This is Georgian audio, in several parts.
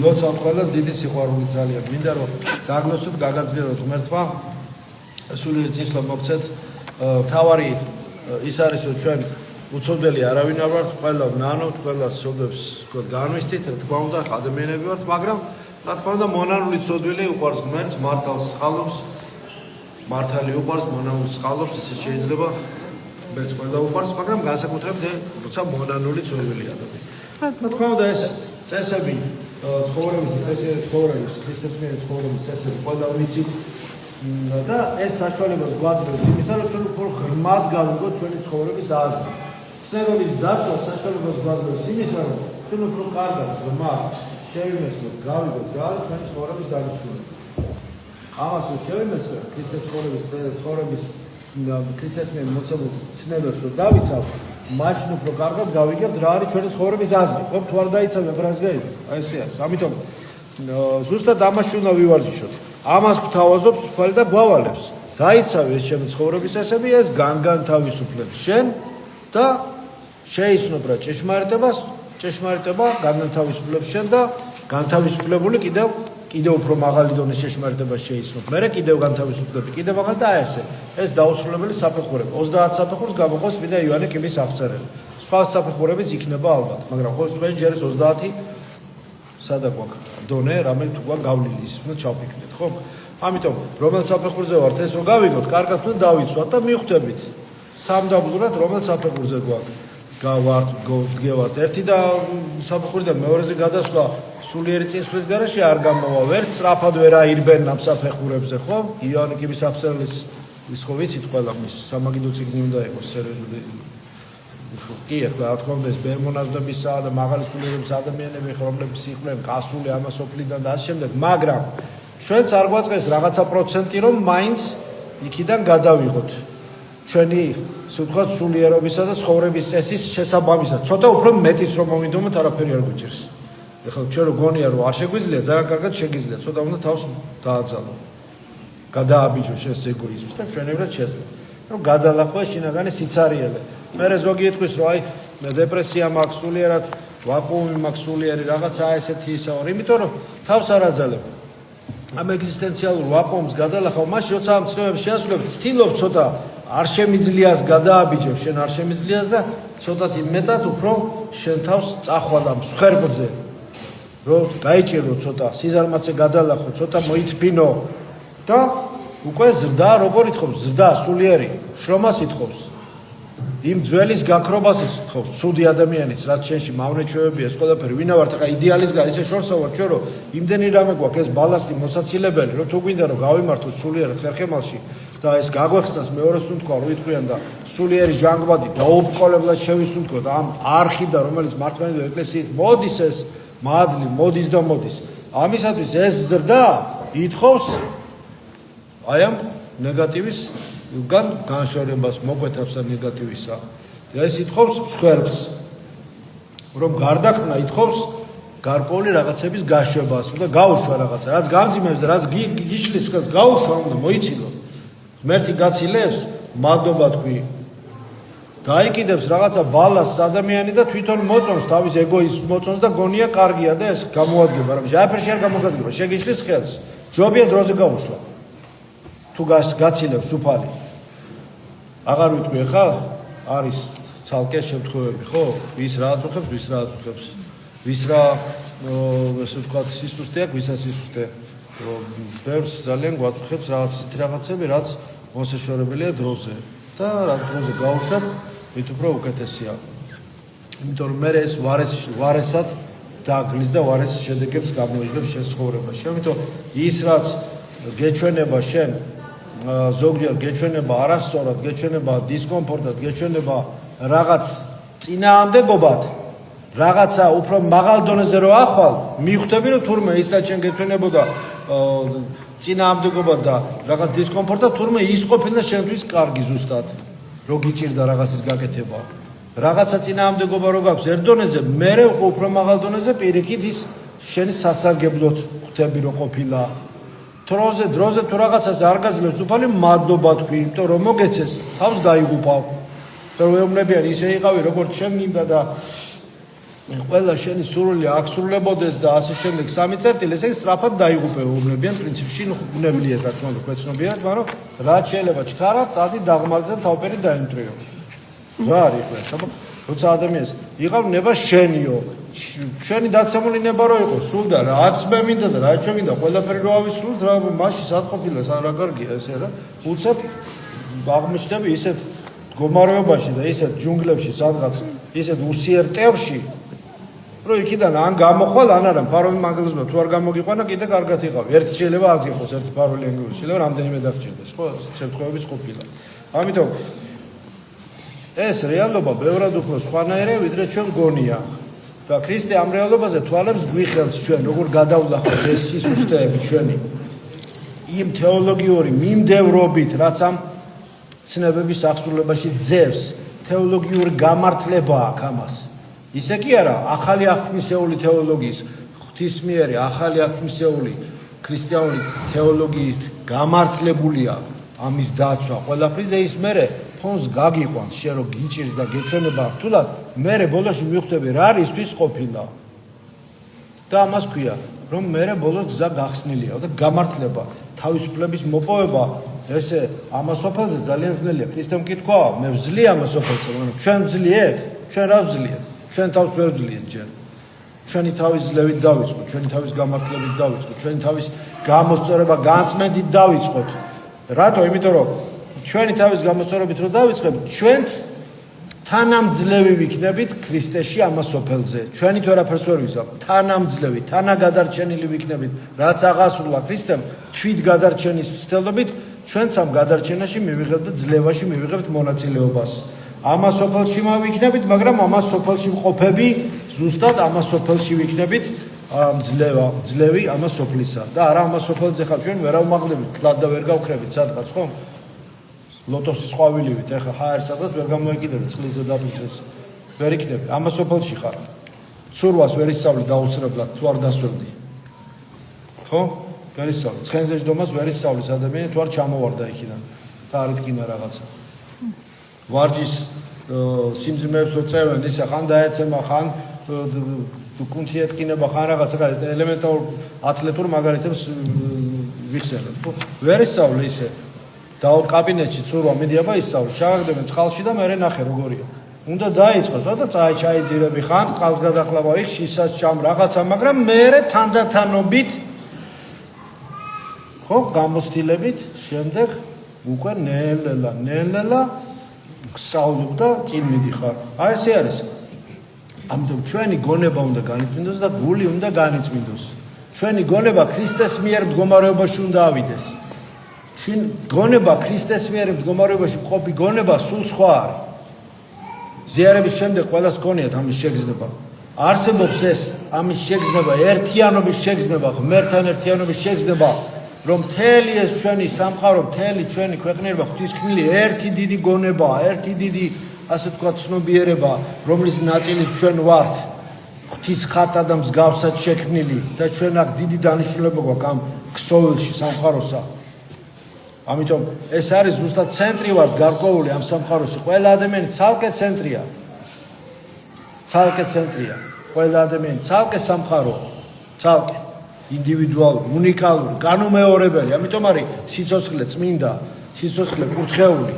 ლოცა ყველას დიდი სიყვარული ძალიან მინდა რომ გაგლოსოთ გაგაძლიეროთ ღმერთმა სულიერ წინსვლა მოგცეთ თავარი ის არის რომ ჩვენ უცოდველი არავინ არ ვართ ყველა ვნანოთ ყველა სოდებს განვისტით თქმა უნდა ადამიანები ვართ მაგრამ რა თქმა უნდა მონანული ცოდვილი უყვარს ღმერთს მართალს ხალობს მართალი უყვარს მონანული ხალობს ესე შეიძლება მეც ყველა უყვარს მაგრამ განსაკუთრებით როცა მონანული ცოდვილია რა თქმა უნდა ეს წესები ცხოვრების წესები ცხოვრების ქრისტესმიერი ცხოვრების წესები ყველა ვიცით და ეს საშუალებას გვაძლევს იმისა რომ ჩვენ უფრო ღრმად გავიგოთ ჩვენი ცხოვრების აზრი ცნებების დაცვა საშუალებას გვაძლევს იმისა რომ ჩვენ უფრო კარგად ღრმად შევიმესოთ გავიგოთ რა არის ჩვენი ცხოვრების დანიშნულება ამას შევიმესოთ ქრისტეს ცხოვრების ქრისტესმიერი მოცემულ ცნებებს რომ დავიცავ მაშინ უფრო კარგად გავიგებთ რა არის ჩვენი ცხოვრების აზრი ხო თუ არ დაიცავ ებრაელს გაიგე აი ესე არის ამიტომ ზუსტად ამაში უნდა ვივარჯიშოთ ამას გვთავაზობს სუფალი და გვავალებს დაიცავ ეს ჩემი ცხოვრების წესები ეს განთავისუფლებს შენ და შეიცნობ რა ჭეშმარიტება განთავისუფლებს შენ და განთავისუფლებული კიდევ უფრო მაღალი დონის ჭეშმარიტება შეიცნობ მე კიდევ განთავისუფლები კიდევ მაღალი და ესე ეს დაუსრულებელი საფეხურები 30 საფეხურს გამოყოს წმინდა იოანე კიბის აღწერელი სხვა საფეხურებიც იქნება ალბათ მაგრამ ყოველთვის ჯერ ეს 30 სადა გვაქვს დონე რომელიც თუ გვაქვს გავლილი ის უნდა ჩავფიქრდეთ ხო ამიტომ რომელ საფეხურზე ვართ ეს რომ გავიგოთ კარგად უნდა დავიცვათ და მივხვდებით თამდაბლურად რომელ საფეხურზე გვაქვს გავართ ერთი და საფეხურიდან მეორეზე გადასვლა სულიერი წინსვლის გარეშე არ გამოვა ვერც სწრაფად ვერ აირბენ ამ საფეხურებზე ხო იოანე კიბის აღწერელის ის ხო ვიცით ყველა მის სამაგიდო წიგნი უნდა იყოს სერიოზული კი ახლა რა თქმა უნდა ეს ბერმონაზდებისა და მაღალი სულიერების ადამიანები რომლებიც იყვნენ გასული ამას ოფლიდან და ამ შემდეგ მაგრამ ჩვენც არ გვაწყეს რაღაცა პროცენტი რომ მაინც იქიდან გადავიღოთ ჩვენი სულ სულიერობისა და ცხოვრების წესის შესაბამისად ცოტა უფრო მეტიც რომ მომიდომოთ არაფერი არ გვიჭირს ეხლა ჩვენ რო გონია რომ არ შეგვიძლია ძალიან კარგად შეგიძლია ცოტა უნდა თავს დააძალო გადააბიჯო შენს ეგოიზმს და ჩვენებრივად შეძლო რომ გადალახო შინაგანი სიცარიელე მე ზოგი ეთქვის რომ აი დეპრესია მაქვს სულიერად ვაკუუმი მაქვს სულიერი რაღაცა ესეთი ისაო იმიტომ რომ თავს არ აძალებ ამ ეგზისტენციალურ ვაკუუმს გადალახავ მაშინ როცა ამ ცნობებს შეასრულებ ცდილობ ცოტა არ შემიძლიას გადააბიჯებ შენ არ შემიძლიას და ცოტათი მეტად უფრო შენ თავს წახვალ ამ მსხვერპლზე რომ გაიჭირო ცოტა სიზარმაცე გადალახო ცოტა მოითფინო და უკვე ზრდა როგორ ითხოვს ზრდა სულიერი შრომას ითხოვს იმ ძველის გაქრობას ითხოვს ცუდი ადამიანის რაც შენში მავნეჩვევებია ეს ყველაფერი ვინა ვართ ახლა იდეალის გარ ისე შორსა ვარ ჩვენ რომ იმდენი რამე გვაქვს ეს ბალასტი მოსაცილებელი რომ თუ გვინდა რომ გავიმართოთ სულიერად ხერხემალში და ეს გაგვეხსნას მეორე სუნთქვა რო იტყვიან და სულიერი ჟანგბადი დაუბრკოლებლად შევისუნთქოთ ამ არხიდან რომელიც მართლმადიდებლური ეკლესიით მოდის ეს მადლი მოდის და მოდის ამისათვის ეს ზრდა ითხოვს აი ამ ნეგატივის განშორებას მოკვეთავს და ნეგატივისა ეს ითხოვს მსხვერპლს რომ გარდაქმნა ითხოვს გარკვეული რაღაცების გაშვებას და გაუშვა რაღაცა რაც გამძიმებს რაც გიშლის ხელს გაუშვა უნდა მოიცილო ღმერთი გაცილებს მადლობა თქვი დაიკიდებს რაღაცა ბალანსს ადამიანი და თვითონ მოწონს თავის ეგოიზმს მოწონს და გონია კარგია და ეს გამოადგება რა შეაფერში არ გამოგადგება შეგიშლის ხელს ჯობია დროზე გაუშვა თუ გაცილებს უფალი აღარ ვიტყვი ხა არის ცალკე შემთხვევები ხო ვის რა აწუხებს ვის რა ესე ვთქვათ სისუსტე აქვს ვისაც სისუსტე რომ ბევრს ძალიან გვაწუხებს რაღაცები რაც მოსაშორებელია დროზე და რაც დროზე გაუშვათ მით უფრო უკეთესია იმიტომ რომ მე ეს ვარესად დაგლის და ვარეს შედეგებს გამოიჩნევს შენ ცხოვრებაში ამიტომ ის რაც გეჩვენება შენ ზოგჯერ გეჩვენება არასწორად გეჩვენება დისკომფორტად გეჩვენება რაღაც წინააღმდეგობად რაღაცა უფრო მაღალ დონეზე რო ახვალ მიხვდები რომ თურმე ისაც შენ გეჩვენებოდა წინააღმდეგობად და რაღაც დისკომფორტად თურმე ის ყოფილა შენთვის კარგი ზუსტად რო გიჭირდა რაღაცის გაკეთება რაღაცა წინააღმდეგობა რო გაქვს ერთ დონეზე მერე უფრო მაღალ დონეზე პირიქით ის შენი სასარგებლოდ ხვდები რო ყოფილა დროზე თუ რაღაცას არ გაძლევს უფალი მადლობა თქვი იმიტომ რომ მოგეცეს თავს დაიღუპავ რომ ეუბნებიან ისე იყავი როგორც შენ მინდა და ყველა შენი სურვილი აღსრულებოდეს და ასე შემდეგ 3 წერტილი, ესე იგი სწრაფად დაიღუპე უბნებიან პრინციპში, ნუხნებლიეთ რა თქმა უნდა, ქვეცნობიერად, მაგრამ რაც შეიძლება ჩქარა, წადი დაღმართზე თავფერი დაიმტრიო. რა არის ეს, აბა, როცა ადამიანს იყავ ნება შენიო, შენი დაცემული ნება რო იყო, სულ და რაც მე მინდა და რაც შეგინდა, ყველაფერი რო ავისრულოთ, რა მაშინ სად ყოფილა, რა კარგია ესე რა. უცებ აღმოჩნდები ისეთ მდგომარეობაში და ისეთ ჯუნგლებში სადღაც ისეთ უსიერთევში რომ იქიდან ან გამოხვალ ან არა ფარული მანგლოზმა თუ არ გამოგიყვანა კიდე კარგად იყავ. ერთი შეიძლება არც იყოს ერთი ფარული ანგლოზი, შეიძლება რამდენიმე დაგჭირდეს, ხო? შემთხვევებიც ყოფილა. ამიტომ ეს რეალობა ბევრად უფრო სხვანაირია ვიდრე ჩვენ გონია. და ქრისტე ამ რეალობაზე თვალებს გვიხელს ჩვენ როგორ გადავლახოთ ეს სისუსტეები ჩვენი იმ თეოლოგიური მიმდევრობით, რაც ამ ცნებების აღსრულებაში ძევს, თეოლოგიური გამართლება აქვს ამას. ისე კი არა, ახალი აღთქმისეული თეოლოგიის, ღვთისმიერი ახალი აღთქმისეული ქრისტიანული თეოლოგიის გამართლებულია ამის დაცვა ყველაფრის და ის მერე ფონს გაგიყვანს, შენ რო გიჭირს და გეჩვენება რთულად, მერე ბოლოში მიხვდები რა რისთვის ყოფილა. და ამას ქვია, რომ მერე ბოლოს გზა გახსნილია და გამართლება, თავისუფლების მოპოვება, ესე ამასოფელზე ძალიან ძნელია. ქრისტემ კითხვა, მე ვძლია ამასოფელზე, მაგრამ ჩვენ ვძლიეთ? ჩვენ რა ვძლიეთ? ჩვენ თავს ვერ ვძლიეთ ჯერ. ჩვენი თავის ძლევით დავიწყოთ, ჩვენი თავის გამართლებით დავიწყოთ, ჩვენი თავის გამოსწორება განწმენდით დავიწყოთ. რატო? იმიტომ რომ ჩვენი თავის გამოსწორებით რო დავიწყებთ, ჩვენც თანამძლევი ვიქნებით ქრისტეში ამასოფელზე. ჩვენით ვერაფერს ვერ ვიზავთ. თანამძლევი, თანაგადარჩენილი ვიქნებით, რაც აღასრულა ქრისტემ თვით გადარჩენის მცდელობით, ჩვენც ამ გადარჩენაში მივიღებთ და ძლევაში მივიღებთ მონაწილეობას. ამას სოფელში მოვიქნებით, მაგრამ ამას სოფელში მყოფები ზუსტად ამას სოფელში ვიქნებით ძლევი ამას სოფლისა. და არა ამას სოფელზე ხარ ჩვენ ვერ ავმაღლებით, თლად და ვერ გავქრებით სადღაც, ხო? ლოტოსის ყვავილივით, ეხა ჰაერს სადღაც ვერ გამოიკიდებით წყლის ზედაპირს. ვერ იქნები, ამას სოფელში ხარ. ცურვას ვერ ისწავლი დაუსრებლად, თუ არ დასვენდი. ხო? ვერ ისწავლი. ცხენზე ჯდომას ვერ ისწავლის ადამიანი, თუ არ ჩამოვარდა იქიდან. და არ იტკინა რაღაცა. ვარჯის სიმძიმეებს უწევენ, ისა ხან დაეცემა, ხან კუნთი ეტკინება, ხან რაღაცა ელემენტარულ ათლეტურ მაგალითებს ვიხსენებ, ხო? ვერ ისწავლე ისე. და კაბინეტში ცურვა მიდიაბა ისწავლე, ჩააგდებენ წყალში და მე ნახე როგორია. უნდა დაიწყოს, და ჩაიძირები ხან, წყალს გადაყლავა იქ, შისაც ჩამ რაღაცა, მაგრამ მე თანდათანობით ხო, გამოცდილებით, შემდეგ უკვე ნელ-ნელა გსაუბრობ და წინ მიდიხარ. აი ესე არის. ამიტომ ჩვენი გონება უნდა განიწმინდოს და გული უნდა განიწმინდოს. ჩვენი გონება ქრისტეს მიერ მდგომარეობაში უნდა ავიდეს. ჩვენ გონება ქრისტეს მიერ მდგომარეობაში ყოფი გონება სულ სხვა არის. ზიარების შემდეგ ყველას გონიათ ამის შეგრძნება. არსებობს ეს ამის შეგრძნება, ერთიანობის შეგრძნება, ღმერთთან ერთიანობის შეგრძნება, რომ მთელი ეს ჩვენი სამყარო, მთელი ჩვენი ქვეყნიერება ღვთისქმნილი ერთი დიდი გონებაა, ერთი დიდი ასე თქვა ცნობიერება, რომლის ნაწილი ჩვენ ვართ. ღვთის ხატა და მსგავსად შექმნილი და ჩვენ აქ დიდი დანიშნულება გვაქვს ამ ქსოვილში სამყაროსა. ამიტომ ეს არის ზუსტად ცენტრი ვართ გარკვეული ამ სამყაროში. ყველა ადამიანი ცალკე ცენტრია. ცალკე ცენტრია. ყველა ადამიანი ცალკე სამყარო, ცალკე ინდივიდუალური, უნიკალური, განუმეორებელი. ამიტომ არის სიცოცხლე წმინდა, სიცოცხლე კურთხეული.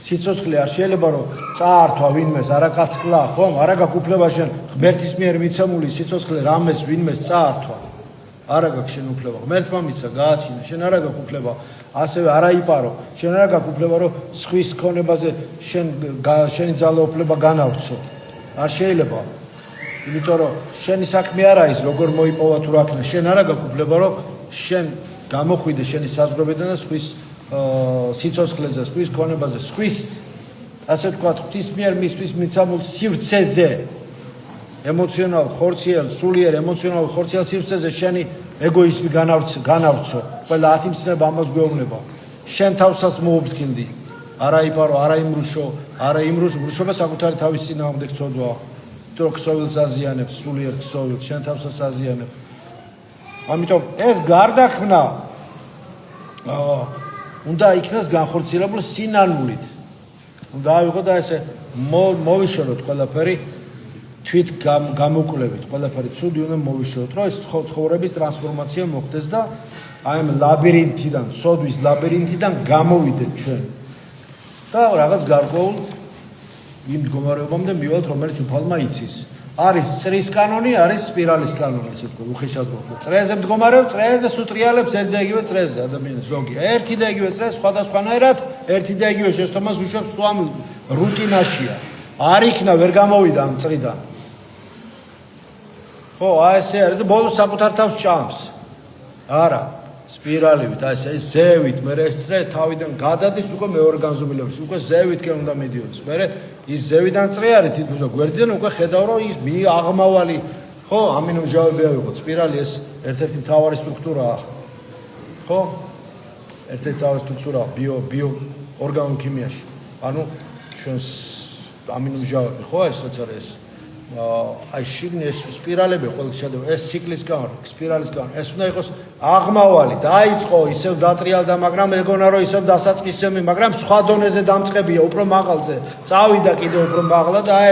სიცოცხლე არ შეიძლება რომ წაართვა ვინმეს, არა კაცკლა, ხომ? არა გაკუფლება შენ ღმერთის მიერ მიცემული სიცოცხლე რამეს ვინმეს წაართვა. არა გაქვს შენ უფლება. ღმერთმა მიცა გააჩინა, შენ არა გაქვს უფლება. ასევე არა იპარო, შენ არა გაქვს უფლება რომ სხვის ქონებაზე შენი ძალაუფლება განავრცო. არ შეიძლება. იმიტომ რომ შენი საქმე არა ის როგორ მოიპოვა თუ რა ქნა, შენ არა გაქვს უფლება რომ შენ გამოხვიდე შენი საზღვრებიდან და სხვის სიცოცხლეზე, სხვის ქონებაზე, სხვის ასე ვთქვათ, ღვთის მიერ მისთვის მიცემულ სივრცეზე, ემოციონალ, ხორციელ, სულიერ ემოციონალ, ხორციელ სივრცეზე შენი ეგოიზმი განავრცო. ყველა ათიმცნება ამას გვეუბნება. შენ თავსაც მოუფრთხილდი. არა იპარო, არა იმრუშო, არა იმრუშობა საკუთარი თავის წინააღმდეგ ცოდვა. თუ ქსოვილს აზიანებს, სულიერ ქსოვილს, შენ თავსაც აზიანებ. ამიტომ ეს გარდაქმნა უნდა იქნას განხორციელებული სინანულით. უნდა ავიღო და ესე მოვიშოროთ ყველაფერი თვით გამოკვლევით ყველაფერი ცუდი უნდა მოვიშოროთ, რომ ეს ცხოვრების ტრანსფორმაცია მოხდეს და აი ამ ლაბირინთიდან, სოდვის ლაბირინთიდან გამოვიდეთ ჩვენ. და რაღაც გარკვეულ იმ მდგომარეობამდე მივალთ, რომელიც უფალმა იცის. არის წრის კანონი, არის სპირალის კანონი, ესე ვთქვათ, უხეშად ვთქვათ. წრეზე მდგომარეობს, წრეზე სუტრიალებს ერთ და იგივე წრეზე ადამიანს ზოგი. ერთი და იგივე წრე სხვადასხვანაირად, ერთი და იგივე შეცდომას უშვებს სულ რუტინაშია. არ იქნა ვერ გამოვიდა ამ წრიდან. ხო, აი ესე არის და ბოლოს საკუთარ თავს ჭამს. არა, სპირალივით, აი ეს ზევით, მე ეს წრე თავიდან გადადის უკვე მეორე განზომილებაში, უკვე ზევითკენ უნდა მიდიოდეს. მე ის ზევიდან წრე არის თითქოს გვერდიდან უკვე ხედავ რომ ის აღმავალი, ხო, ამინომჟავები ავიღოთ. სპირალი ეს ერთ-ერთი მთავარი სტრუქტურაა. ხო? ერთ-ერთი მთავარი სტრუქტურაა ბიო ორგანულ ქიმიაში. ანუ ჩვენს ამინომჟავები, ხო, ეს რაც არის ეს აი შიგნი ეს სპირალები ყოველ შედება ეს ციკლის კანონი, სპირალის კანონი, ეს უნდა იყოს აღმავალი, დაიწყო, ისევ დატრიალდა, მაგრამ ეგონა რომ ისევ დასაწყისემი, მაგრამ სხვა დონეზე დამწყებია, უფრო მაღალზე, წავიდა კიდევ უფრო მაღლა და აი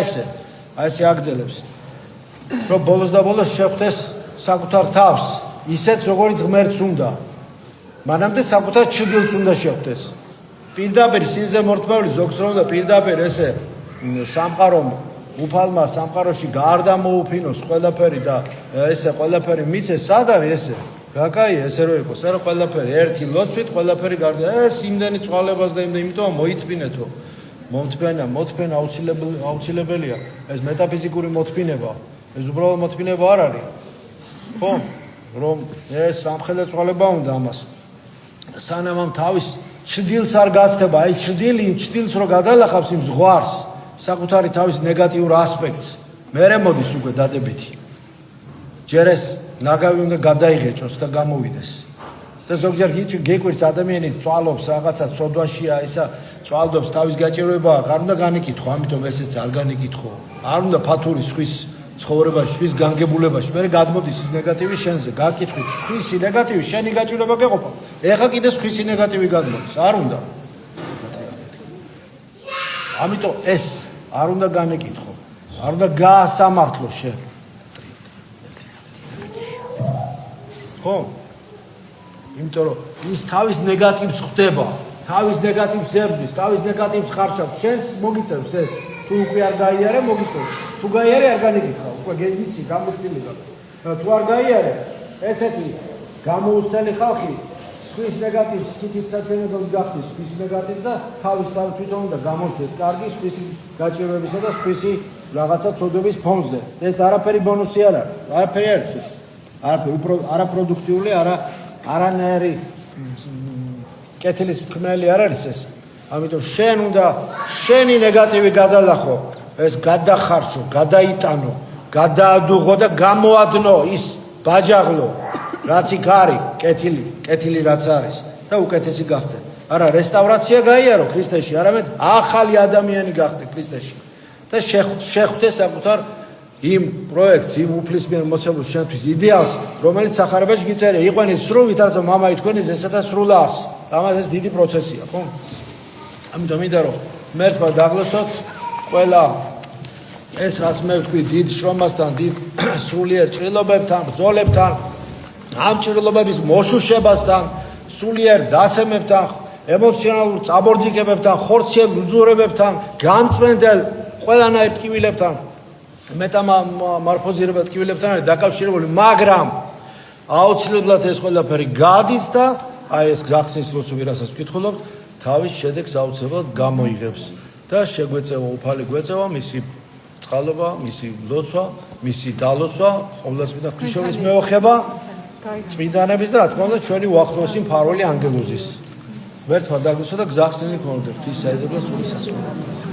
ესე აგრძელებს. რომ ბოლოს და ბოლოს შეხვდეს საკუთარ თავს, ისეთ როგორიც ღმერთს უნდა. მანამდე საკუთარ ჩრდილს უნდა შეხვდეს. პირდაპირ სინზე მორთმეული ზოგს რომ და პირდაპირ ესე სამყარომ უფალმა სამყაროში გარდა მოუფინოს ყველაფერი და ესე ყველაფერი მიცეს სად არის ესე გაკაია ესე რო იყოს არა ყველაფერი ერთი ლოცვით ყველაფერი გარდა ეს იმდენი წვალებას და იმიტომ მოითფინეთო მოთფენა აუცილებელია ეს მეტაფიზიკური მოთფინება ეს უბრალოდ მოთფინება არ არის ხო რომ ეს სამხედრო წვალება უნდა ამას სანამ ამ თავის ჩრდილს არ გაცდება აი ჩრდილს რო გადალახავს იმ ზღვარს საკუთარი თავის ნეგატიურ ასპექტს მერე მოდის უკვე დადებითი ჯერ ეს ნაგავი უნდა გადაიღეჭოს და გამოვიდეს და ზოგჯერ გეკვირს ადამიანი წვალობს რაღაცა ცოდვაშია ისა წვალდობს თავის გაჭირვება არ უნდა განიკითხო ამიტომ ესეც არ განიკითხო არ უნდა ფათური სხვის ცხოვრებაში შვის განგებულებაში მერე გადმოდის ის ნეგატივი შენზე გაკითხვის სხვისი ნეგატივი შენი გაჭირვება გეყოფა ეხა კიდე სხვისი ნეგატივი გადმოდის არ უნდა ამიტომ ეს არ უნდა განეკითხო, არ უნდა გაასამართლო შენ. ხო? იმიტომ რომ ის თავის ნეგატივს ხვდება, თავის ნეგატივს ებრძვის, თავის ნეგატივს ხარშავს, შენს მოგიწევს ეს. თუ უკვე არ გაიარე, მოგიწევს. თუ გაიარე, არ განეკითხავ. უკვე გეცი, გამოსtildeა. თუ არ გაიარე, ესეთი გამოუსწელი ხალხი ხვის ნეგატივს თითის საჩვენებელს გახდის ხვის ნეგატივს და თავის თვითონ უნდა გამოჩნდეს კარგი ხვის გაჭირვებისა და ხვის რაღაცა ცოდვების ფონზე. ეს არაფერი ბონუსი არ არის. არაფერი არის ეს. არაპროდუქტიული, არანაირი კეთილის ხმელი არ არის ეს. ამიტომ შენ უნდა შენი ნეგატივი გადალახო, ეს გადახარშო, გადაიტანო, გადაადუღო და გამოადნო ის ბაჯაღლო რაც იქ არის, კეთილი რაც არის და უკეთესი გახდე. არა, რესტავრაცია გაიარო ქრისტეში, არამედ ახალი ადამიანი გახდე ქრისტეში. და შეხვდე საკუთარ იმ პროექტს, იმ უფლისმიერ მოცემულ შენთვის იდეალს, რომელიც სახარებაში გიწერია. იყვნენ სრულად, რაც მამაი თქვენი ზესათა სრულას. ამას ეს დიდი პროცესია, ხო? ამიტომ მინდა რომ მერთმა დაგლოცოთ ყველა ეს რაც მე ვთქვი დიდ შრომასთან, დიდ სრულიერ ჭრილობებთან, ბრძოლებთან ამ ჭრილობების მოშუშებასთან, სულიერ დასემებთან, ემოციონალურ წაბორძიგებებთან, ხორციელ უძურებებთან, გამწვენდელ ყველანაირ ტკივილებთან, მეტამორფოზირებელ ტკივილებთან არის დაკავშირებული, მაგრამ აუცილებლად ეს ყველაფერი გადის და აი ეს გახსნის ლოცვები, რასაც ვკითხულობთ, თავის შედეგს აუცილებლად გამოიღებს და შეგვეწევა უფალი გვეწევა მისი წყალობა, მისი ლოცვა, მისი დალოცვა, ყოვლადწმინდა ღვთისმშობლის მეოხება წმინდანების და რა თქმა უნდა ჩვენი უახლოესი მფარველი ანგელოზის. ვერთმა დაგლოცვა და გზახსნილი ქონოდეთ ღვთის საიდუმლო სული სასწაულს.